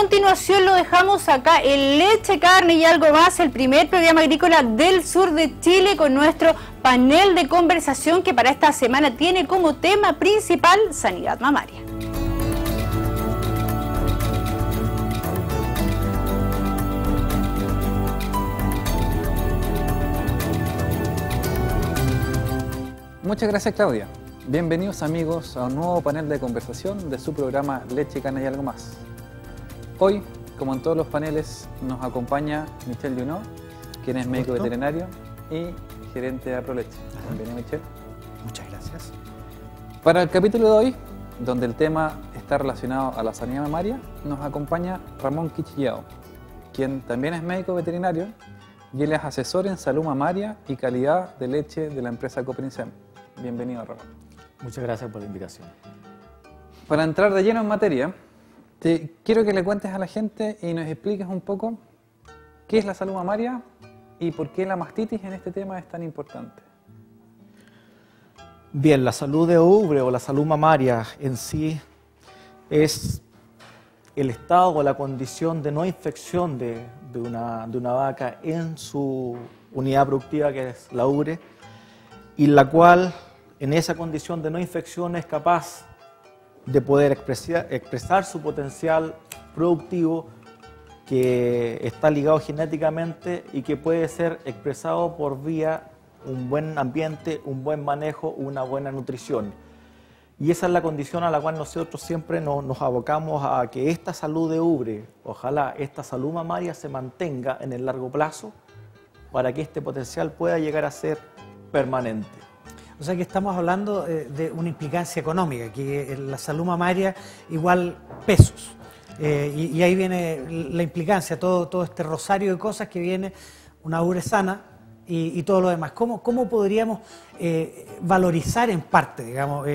continuación lo dejamos acá en Leche, Carne y Algo Más, el primer programa agrícola del sur de Chile, con nuestro panel de conversación que para esta semana tiene como tema principal sanidad mamaria. Muchas gracias, Claudia. Bienvenidos, amigos, a un nuevo panel de conversación de su programa Leche, Carne y Algo Más. Hoy, como en todos los paneles, nos acompaña Michelle Junot, quien es médico veterinario y gerente de APROLECHE. Bienvenido, Michelle. Muchas gracias. Para el capítulo de hoy, donde el tema está relacionado a la sanidad mamaria, nos acompaña Ramón Quichillao, quien también es médico veterinario y él es asesor en salud mamaria y calidad de leche de la empresa Coprinsem. Bienvenido, Ramón. Muchas gracias por la invitación. Para entrar de lleno en materia, quiero que le cuentes a la gente y nos expliques un poco qué es la salud mamaria y por qué la mastitis en este tema es tan importante. Bien, la salud de ubre o la salud mamaria en sí es el estado o la condición de no infección de una vaca en su unidad productiva, que es la ubre, y la cual en esa condición de no infección es capaz de poder expresar su potencial productivo, que está ligado genéticamente y que puede ser expresado por vía un buen ambiente, un buen manejo, una buena nutrición. Y esa es la condición a la cual nosotros siempre nos abocamos, a que esta salud de ubre, ojalá esta salud mamaria se mantenga en el largo plazo para que este potencial pueda llegar a ser permanente. O sea que estamos hablando de una implicancia económica, que la salud mamaria igual pesos. Y ahí viene la implicancia, todo este rosario de cosas que viene, una ubre sana y todo lo demás. ¿Cómo podríamos valorizar en parte, digamos,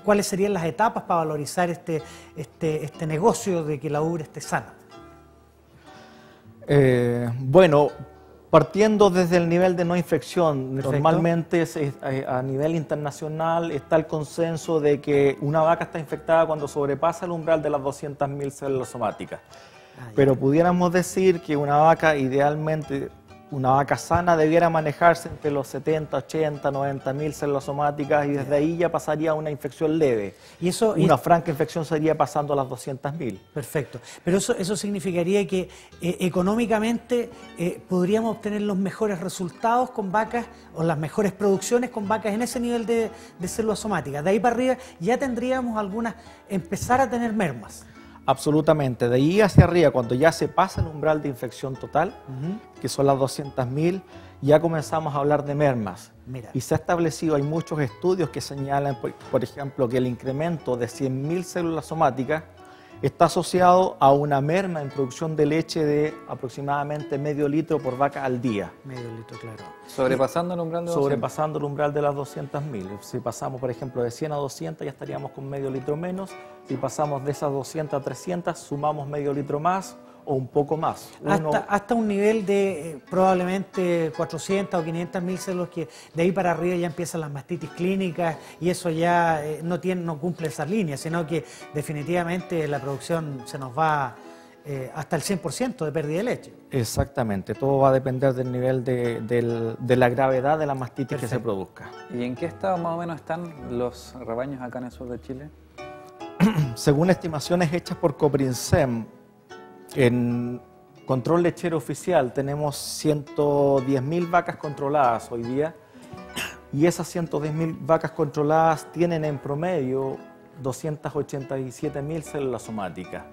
cuáles serían las etapas para valorizar este negocio de que la ubre esté sana? Bueno, partiendo desde el nivel de no infección, Perfecto. Normalmente a nivel internacional está el consenso de que una vaca está infectada cuando sobrepasa el umbral de las 200.000 células somáticas. Pero pudiéramos decir que una vaca, idealmente, una vaca sana debiera manejarse entre los 70, 80, 90.000 células somáticas y desde ahí ya pasaría a una infección leve. Y eso, una franca infección sería pasando a las 200.000. Perfecto. Pero eso significaría que económicamente podríamos obtener los mejores resultados con vacas o las mejores producciones con vacas en ese nivel de células somáticas. De ahí para arriba ya tendríamos empezar a tener mermas. Absolutamente. De ahí hacia arriba, cuando ya se pasa el umbral de infección total, que son las 200.000, ya comenzamos a hablar de mermas. Mira. Y se ha establecido, hay muchos estudios que señalan, por ejemplo, que el incremento de 100.000 células somáticas está asociado a una merma en producción de leche de aproximadamente medio litro por vaca al día. Medio litro, claro. Sobrepasando el umbral de 200. Sobrepasando el umbral de las 200.000. Si pasamos, por ejemplo, de 100 a 200 ya estaríamos con medio litro menos. Si pasamos de esas 200 a 300, sumamos medio litro más o un poco más. Hasta un nivel de probablemente 400 o 500.000 células, que de ahí para arriba ya empiezan las mastitis clínicas y eso ya no cumple esas líneas, sino que definitivamente la producción se nos va hasta el 100% de pérdida de leche. Exactamente, todo va a depender del nivel de la gravedad de la mastitis. Perfecto. Que se produzca. ¿Y en qué estado más o menos están los rebaños acá en el sur de Chile? Según estimaciones hechas por Coprinsem, en control lechero oficial tenemos 110.000 vacas controladas hoy día, y esas 110.000 vacas controladas tienen en promedio 287.000 células somáticas.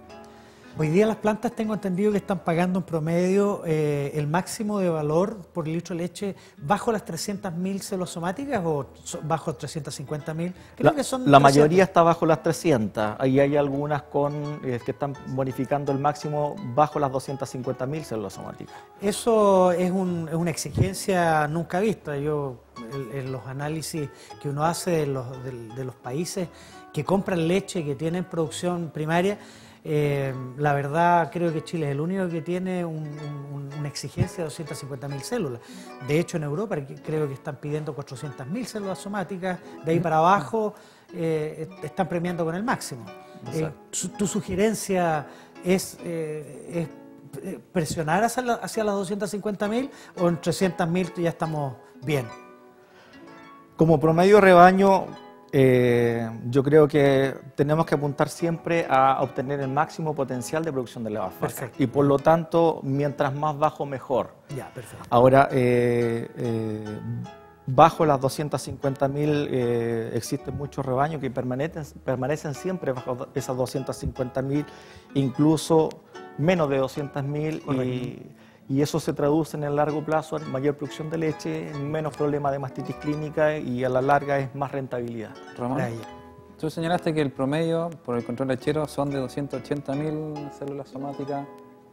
Hoy día las plantas, tengo entendido que están pagando en promedio el máximo de valor por litro de leche bajo las 300.000 células somáticas o bajo 350.000. Creo que son la mayoría está bajo las 300. Ahí hay algunas que están bonificando el máximo bajo las 250.000 células somáticas. Eso es una exigencia nunca vista. En los análisis que uno hace de los países que compran leche, que tienen producción primaria, la verdad creo que Chile es el único que tiene una exigencia de 250.000 células. De hecho, en Europa creo que están pidiendo 400.000 células somáticas. De ahí para abajo están premiando con el máximo. Tu sugerencia es presionar hacia las 250.000 o en 300.000 ya estamos bien. Como promedio rebaño, yo creo que tenemos que apuntar siempre a obtener el máximo potencial de producción de la vaca. Perfecto. Y por lo tanto, mientras más bajo, mejor. Ya, perfecto. Ahora, bajo las 250.000 existen muchos rebaños que permanecen siempre bajo esas 250.000, incluso menos de 200.000, y eso se traduce en el largo plazo en mayor producción de leche, menos problemas de mastitis clínica y a la larga es más rentabilidad. Ramón, tú señalaste que el promedio por el control lechero son de 280.000 células somáticas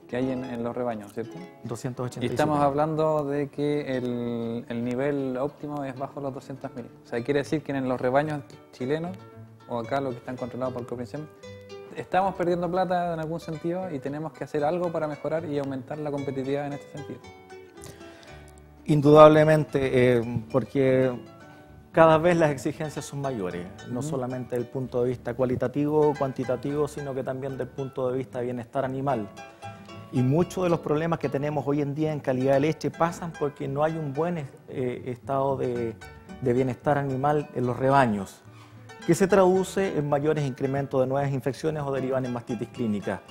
que hay en los rebaños, ¿cierto? 287. Y estamos hablando de que el nivel óptimo es bajo los 200.000. O sea, quiere decir que en los rebaños chilenos, o acá los que están controlados por Copenhagen, estamos perdiendo plata en algún sentido y tenemos que hacer algo para mejorar y aumentar la competitividad en este sentido. Indudablemente, porque cada vez las exigencias son mayores, no solamente desde el punto de vista cualitativo o cuantitativo, sino que también desde el punto de vista de bienestar animal. Y muchos de los problemas que tenemos hoy en día en calidad de leche pasan porque no hay un buen estado de bienestar animal en los rebaños, que se traduce en mayores incrementos de nuevas infecciones o derivan en mastitis clínica.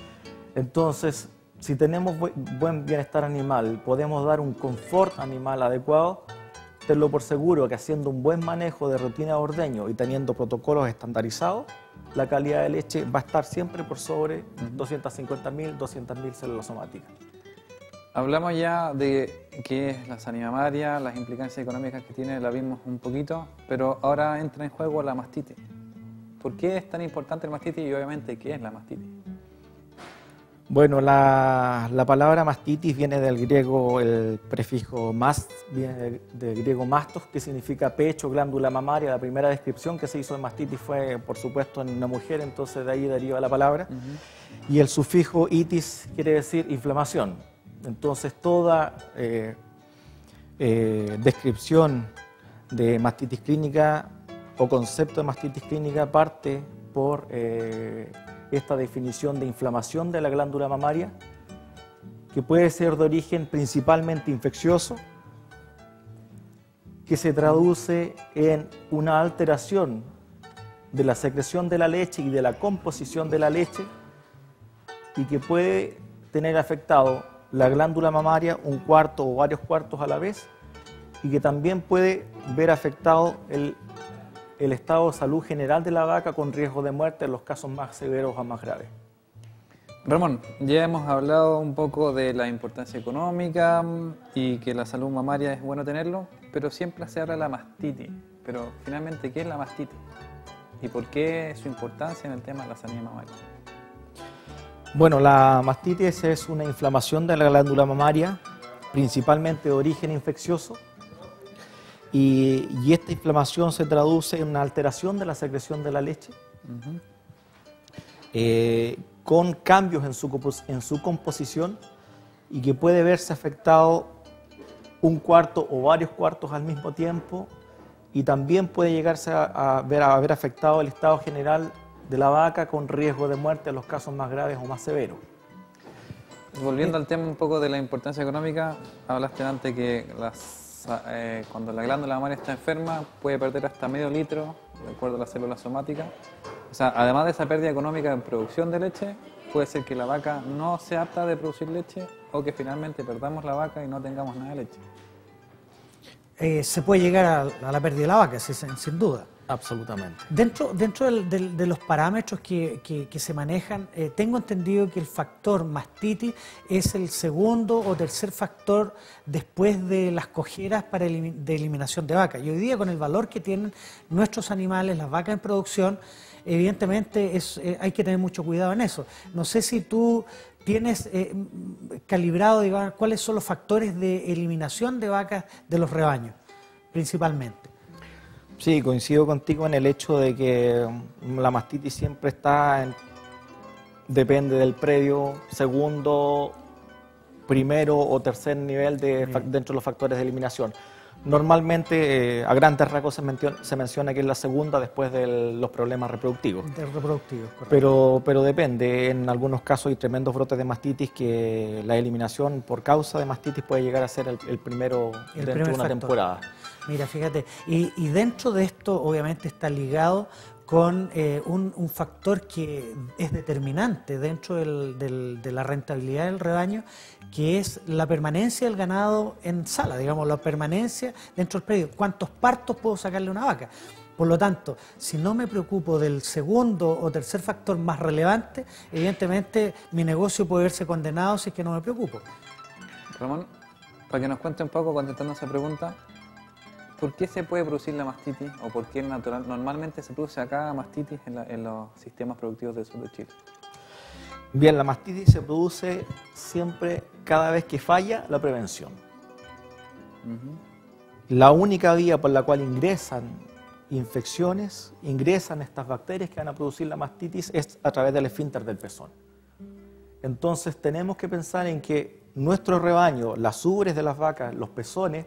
Entonces, si tenemos buen bienestar animal, podemos dar un confort animal adecuado, tenlo por seguro que haciendo un buen manejo de rutina de ordeño y teniendo protocolos estandarizados, la calidad de leche va a estar siempre por sobre 250.000, 200.000 células somáticas. Hablamos ya de qué es la sanidad mamaria, las implicancias económicas que tiene, la vimos un poquito, pero ahora entra en juego la mastitis. ¿Por qué es tan importante el mastitis y obviamente qué es la mastitis? Bueno, la palabra mastitis viene del griego, el prefijo mast, viene del griego mastos, que significa pecho, glándula mamaria. La primera descripción que se hizo de mastitis fue, por supuesto, en una mujer, entonces de ahí deriva la palabra. Y el sufijo itis quiere decir inflamación. Entonces, toda descripción de mastitis clínica o concepto de mastitis clínica parte por esta definición de inflamación de la glándula mamaria, que puede ser de origen principalmente infeccioso, que se traduce en una alteración de la secreción de la leche y de la composición de la leche, y que puede tener afectado la glándula mamaria un cuarto o varios cuartos a la vez, y que también puede ver afectado el estado de salud general de la vaca con riesgo de muerte en los casos más severos o más graves. Ramón, ya hemos hablado un poco de la importancia económica y que la salud mamaria es bueno tenerlo, pero siempre se habla de la mastitis. Pero finalmente, ¿qué es la mastitis? ¿Y por qué su importancia en el tema de la sanidad mamaria? Bueno, la mastitis es una inflamación de la glándula mamaria, principalmente de origen infeccioso, y esta inflamación se traduce en una alteración de la secreción de la leche, con cambios en su composición, y que puede verse afectado un cuarto o varios cuartos al mismo tiempo, y también puede llegarse a ver afectado el estado general de la vaca con riesgo de muerte en los casos más graves o más severos. Volviendo al tema un poco de la importancia económica, hablaste antes que cuando la glándula mamaria está enferma puede perder hasta medio litro, de acuerdo a las células somáticas. O sea, además de esa pérdida económica en producción de leche, puede ser que la vaca no sea apta de producir leche o que finalmente perdamos la vaca y no tengamos nada de leche. Se puede llegar a la pérdida de la vaca, sin duda. Absolutamente. Dentro de los parámetros que se manejan, tengo entendido que el factor mastitis es el segundo o tercer factor después de las cojeras de eliminación de vaca. Y hoy día, con el valor que tienen nuestros animales, las vacas en producción, evidentemente hay que tener mucho cuidado en eso. No sé si tú tienes calibrado, digamos, cuáles son los factores de eliminación de vacas de los rebaños, principalmente. Sí, coincido contigo en el hecho de que la mastitis siempre depende del predio, segundo, primero o tercer nivel dentro de los factores de eliminación. Normalmente, a grandes rasgos se menciona que es la segunda después de los problemas reproductivos. Correcto. Pero depende, en algunos casos hay tremendos brotes de mastitis que la eliminación por causa de mastitis puede llegar a ser el primero dentro de una temporada. Mira, fíjate, y dentro de esto obviamente está ligado con un factor que es determinante dentro de la rentabilidad del rebaño, que es la permanencia del ganado en sala, digamos, la permanencia dentro del predio. ¿Cuántos partos puedo sacarle a una vaca? Por lo tanto, si no me preocupo del segundo o tercer factor más relevante, evidentemente mi negocio puede verse condenado si es que no me preocupo. Ramón, para que nos cuente un poco, contestando esa pregunta, ¿por qué se puede producir la mastitis o por qué normalmente se produce acá mastitis en los sistemas productivos del sur de Chile? Bien, la mastitis se produce siempre cada vez que falla la prevención. La única vía por la cual ingresan infecciones, ingresan estas bacterias que van a producir la mastitis es a través del esfínter del pezón. Entonces tenemos que pensar en que nuestro rebaño, las ubres de las vacas, los pezones,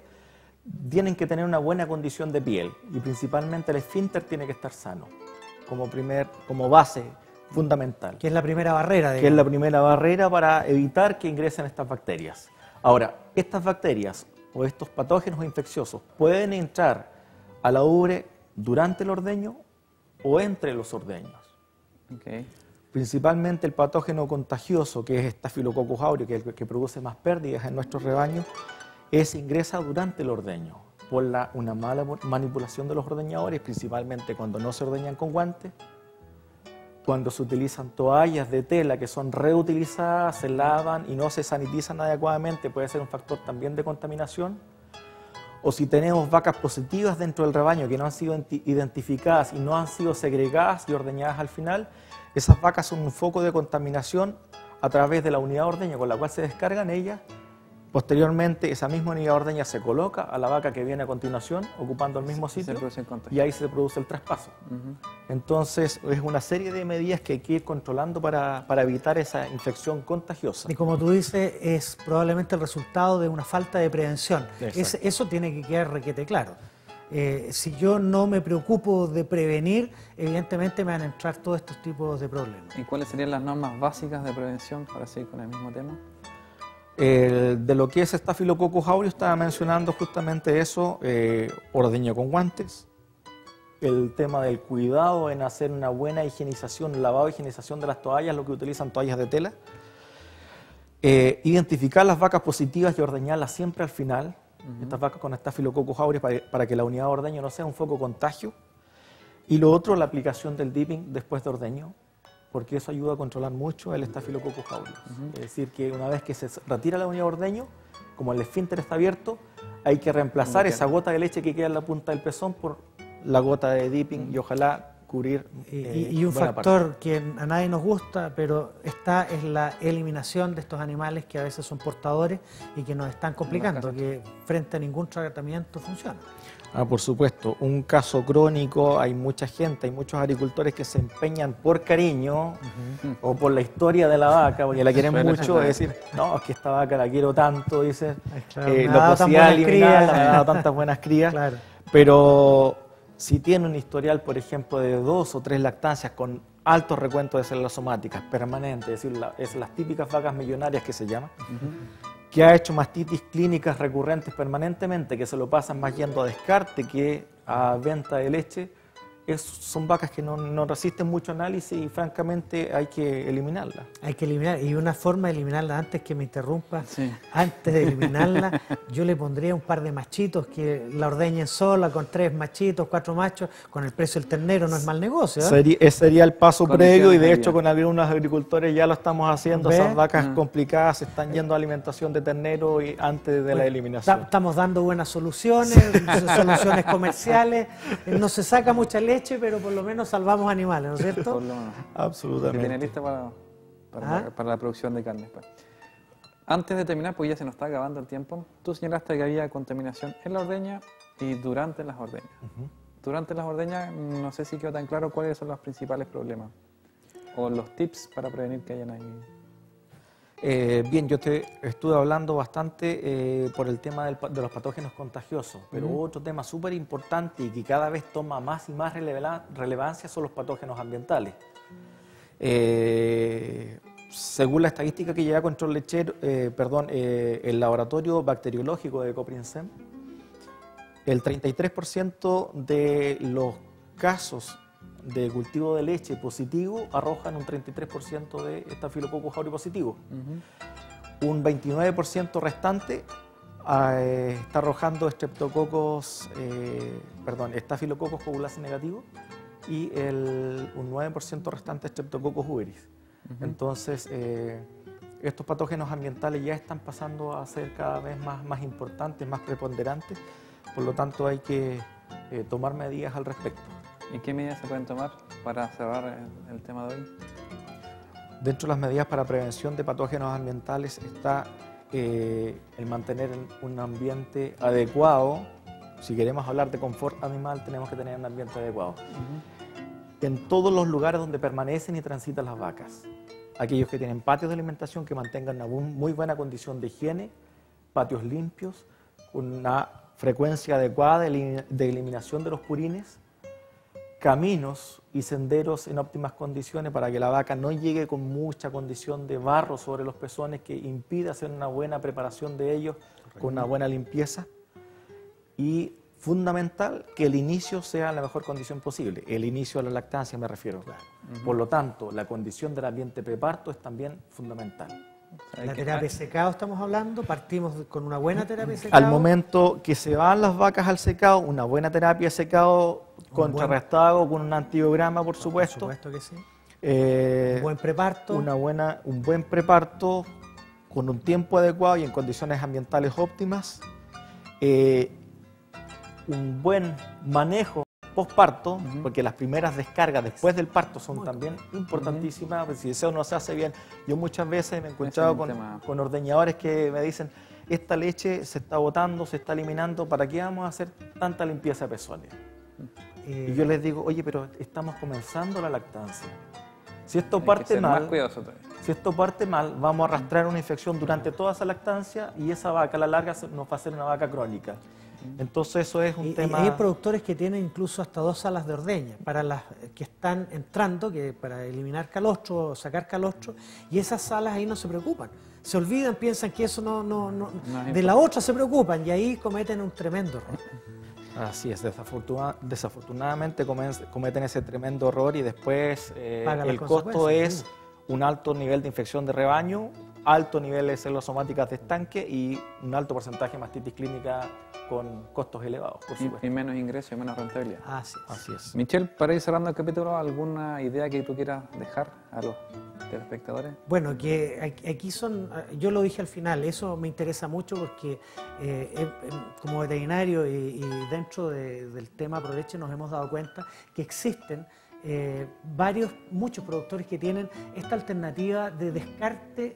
tienen que tener una buena condición de piel y principalmente el esfínter tiene que estar sano como base fundamental. Que es la primera barrera. Que es la primera barrera para evitar que ingresen estas bacterias. Ahora, estas bacterias o estos patógenos infecciosos pueden entrar a la ubre durante el ordeño o entre los ordeños. Okay. Principalmente el patógeno contagioso, que es Staphylococcus aureus, que es el que produce más pérdidas en nuestros rebaños, ingresa durante el ordeño por una mala manipulación de los ordeñadores, principalmente cuando no se ordeñan con guantes, cuando se utilizan toallas de tela que son reutilizadas, se lavan y no se sanitizan adecuadamente, puede ser un factor también de contaminación. O si tenemos vacas positivas dentro del rebaño que no han sido identificadas y no han sido segregadas y ordeñadas al final, esas vacas son un foco de contaminación a través de la unidad de ordeño con la cual se descargan ellas. Posteriormente, esa misma unidad de ordeña se coloca a la vaca que viene a continuación, ocupando el mismo sitio, y ahí se produce el traspaso. Entonces, es una serie de medidas que hay que ir controlando para evitar esa infección contagiosa. Y como tú dices, es probablemente el resultado de una falta de prevención. Eso tiene que quedar requete claro. Si yo no me preocupo de prevenir, evidentemente me van a entrar todos estos tipos de problemas. ¿Y cuáles serían las normas básicas de prevención para seguir con el mismo tema? De lo que es Staphylococcus aureus estaba mencionando justamente eso, ordeño con guantes, el tema del cuidado en hacer una buena higienización, lavado y higienización de las toallas, lo que utilizan toallas de tela, identificar las vacas positivas y ordeñarlas siempre al final, estas vacas con Staphylococcus aureus para que la unidad de ordeño no sea un foco de contagio, y lo otro, la aplicación del dipping después de ordeño, porque eso ayuda a controlar mucho el Staphylococcus aureus. Es decir, que una vez que se retira la unidad de ordeño, como el esfínter está abierto, hay que reemplazar esa gota de leche que queda en la punta del pezón por la gota de dipping y ojalá cubrir y un factor que a nadie nos gusta, pero es la eliminación de estos animales que a veces son portadores y que nos están complicando, que frente a ningún tratamiento funciona. Por supuesto, un caso crónico, hay mucha gente, hay muchos agricultores que se empeñan por cariño o por la historia de la vaca, porque la quieren mucho, es decir, no, es que esta vaca la quiero tanto, dice, lo posibilidad de eliminarla, me ha dado tantas buenas crías, claro. Pero si tiene un historial, por ejemplo, de 2 o 3 lactancias con altos recuentos de células somáticas permanentes, es decir, es las típicas vacas millonarias que se llaman, que ha hecho mastitis clínicas recurrentes permanentemente, que se lo pasan más yendo a descarte que a venta de leche, son vacas que no resisten mucho análisis y francamente hay que eliminarlas. Hay que eliminarla, y una forma de eliminarla, antes que me interrumpa, antes de eliminarla, yo le pondría un par de machitos que la ordeñen sola, con 3 machitos, 4 machos, con el precio del ternero no es mal negocio. Ese sería el paso previo y de hecho con algunos agricultores ya lo estamos haciendo. Esas vacas complicadas se están yendo a alimentación de ternero y antes de la eliminación. Estamos dando buenas soluciones, soluciones comerciales, no se saca mucha leche, pero por lo menos salvamos animales, ¿no es cierto? Absolutamente. Se tiene lista para la producción de carne. Antes de terminar, porque ya se nos está acabando el tiempo, tú señalaste que había contaminación en la ordeña y durante las ordeñas. Durante las ordeñas, no sé si quedó tan claro cuáles son los principales problemas o los tips para prevenir que hayan ahí. Bien, yo te estuve hablando bastante por el tema de los patógenos contagiosos, pero otro tema súper importante y que cada vez toma más y más relevancia son los patógenos ambientales. Según la estadística que lleva Control Lechero, el laboratorio bacteriológico de Coprinsem, el 33% de los casos de cultivo de leche positivo arrojan un 33% de Staphylococcus aureus positivo. Un 29% restante está arrojando Staphylococcus coagulase negativo y un 9% restante Streptococcus aureus. Entonces, estos patógenos ambientales ya están pasando a ser cada vez más importantes, más preponderantes, por lo tanto hay que tomar medidas al respecto. ¿Y qué medidas se pueden tomar para cerrar el tema de hoy? Dentro de las medidas para prevención de patógenos ambientales está el mantener un ambiente adecuado. Si queremos hablar de confort animal, tenemos que tener un ambiente adecuado. En todos los lugares donde permanecen y transitan las vacas. Aquellos que tienen patios de alimentación que mantengan una muy buena condición de higiene, patios limpios, una frecuencia adecuada de eliminación de los purines, caminos y senderos en óptimas condiciones para que la vaca no llegue con mucha condición de barro sobre los pezones que impida hacer una buena preparación de ellos con una buena limpieza. Y fundamental que el inicio sea en la mejor condición posible, el inicio de la lactancia me refiero. Por lo tanto, la condición del ambiente preparto es también fundamental. La terapia de secado estamos hablando, partimos con una buena terapia de secado. Al momento que se van las vacas al secado, una buena terapia de secado contrarrestado con un antibiograma, por supuesto. Por supuesto que sí. Un buen preparto. Un buen preparto con un tiempo adecuado y en condiciones ambientales óptimas. Un buen manejo postparto, porque las primeras descargas después del parto son también importantísimas, pues si eso no se hace bien. Yo muchas veces me he encontrado con ordeñadores que me dicen, esta leche se está botando, se está eliminando, ¿para qué vamos a hacer tanta limpieza de pezones? Y yo les digo, oye, pero estamos comenzando la lactancia. Si esto parte mal, vamos a arrastrar una infección durante toda esa lactancia y esa vaca a la larga nos va a hacer una vaca crónica. Entonces eso es un tema... Hay productores que tienen incluso hasta 2 salas de ordeña para las que están entrando, para eliminar calostro o sacar calostro, y esas salas ahí no se preocupan. Se olvidan, piensan que eso no de la otra se preocupan y ahí cometen un tremendo error. Así es, desafortunadamente cometen ese tremendo error y después el costo es un alto nivel de infección de rebaño, alto nivel de células somáticas de estanque y un alto porcentaje de mastitis clínica con costos elevados, por supuesto. Y menos ingresos y menos rentabilidad. Así es. Michelle, para ir cerrando el capítulo, ¿alguna idea que tú quieras dejar a los telespectadores? Bueno, que aquí yo lo dije al final, eso me interesa mucho porque como veterinario y dentro del tema ProLeche nos hemos dado cuenta que existen muchos productores que tienen esta alternativa de descarte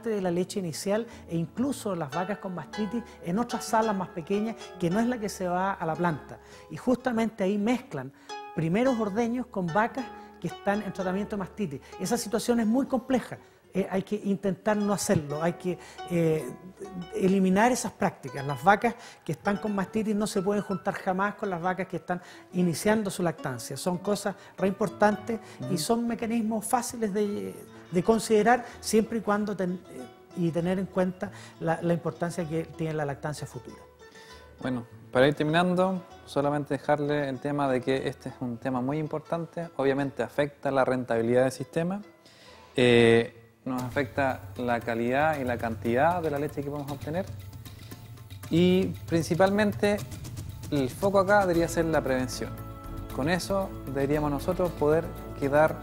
de la leche inicial e incluso las vacas con mastitis en otras salas más pequeñas que no es la que se va a la planta. Y justamente ahí mezclan primeros ordeños con vacas que están en tratamiento de mastitis. Esa situación es muy compleja. Hay que intentar no hacerlo, hay que eliminar esas prácticas. Las vacas que están con mastitis no se pueden juntar jamás con las vacas que están iniciando su lactancia. Son cosas re importantes y son mecanismos fáciles de considerar siempre y cuando tener en cuenta la importancia que tiene la lactancia futura. Bueno, para ir terminando, solamente dejarle el tema de que este es un tema muy importante. Obviamente afecta la rentabilidad del sistema. Nos afecta la calidad y la cantidad de la leche que podemos obtener y principalmente el foco acá debería ser la prevención. Con eso deberíamos nosotros poder quedar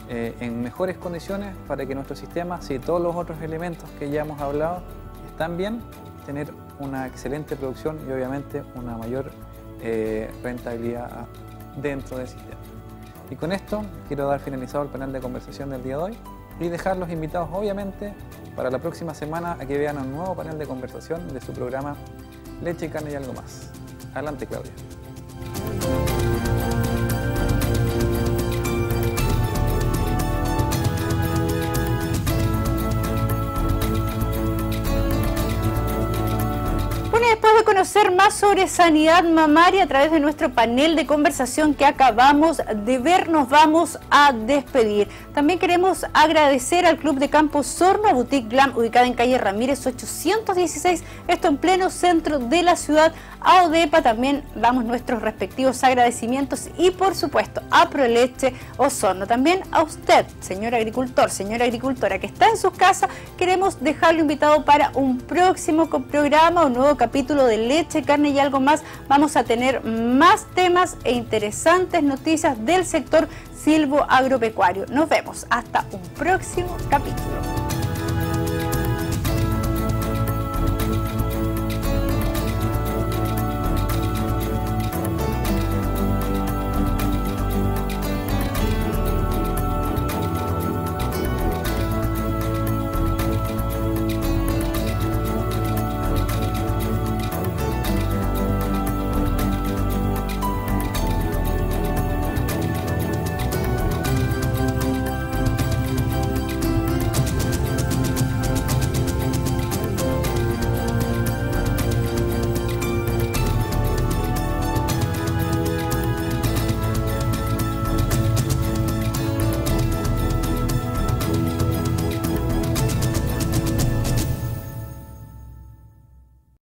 en mejores condiciones para que nuestro sistema, si todos los otros elementos que ya hemos hablado están bien, tener una excelente producción y obviamente una mayor rentabilidad dentro del sistema. Y con esto quiero dar finalizado el panel de conversación del día de hoy y dejar los invitados obviamente para la próxima semana a que vean un nuevo panel de conversación de su programa Leche, Carne y Algo Más. Adelante, Claudia. conocer más sobre sanidad mamaria a través de nuestro panel de conversación que acabamos de ver, nos vamos a despedir. También queremos agradecer al Club de Campo Sorno, Boutique Glam, ubicada en calle Ramírez 816, esto en pleno centro de la ciudad. A ODEPA también damos nuestros respectivos agradecimientos y por supuesto a Proleche Osorno. También a usted, señor agricultor, señora agricultora que está en sus casas, queremos dejarlo invitado para un próximo programa, un nuevo capítulo de Leche, Carne y Algo Más. Vamos a tener más temas e interesantes noticias del sector silvoagropecuario. Nos vemos hasta un próximo capítulo.